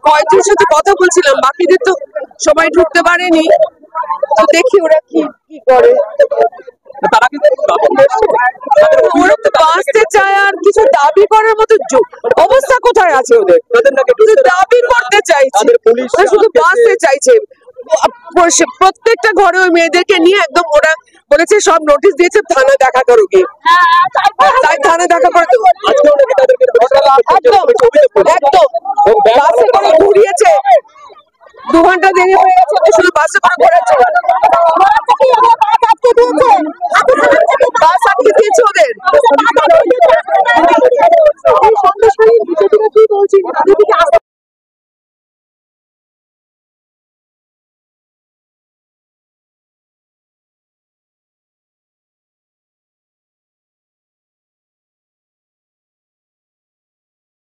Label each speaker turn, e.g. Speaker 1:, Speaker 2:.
Speaker 1: কয়েকজনের সাথে কথা বলছিলাম, বাকিদের তো সবাই ঢুকতে পারেনি, তো দেখি ওরা কি কি করে। ওরা তো বাঁচতে চায়, আর কিছু দাবি করার মতো অবস্থা কোথায় আছে ওদের? দাবি করতে চাইছে, শুধু বাঁচতে চাইছে। প্রত্যেকটা ঘরে ওই মেয়েদেরকে নিয়ে একদম ওরা বলেছে, সব নোটিশ দিয়েছে, থানা দেখা করো গিয়ে, তাই থানা দেখা করে একদম একদম বাসে করে ঘুরিয়েছে। 2 ঘন্টা দেরি হয়ে গেছে, শুধু বাসে করে ঘোরাচ্ছে, বাস আটকে দিয়েছে ওদের।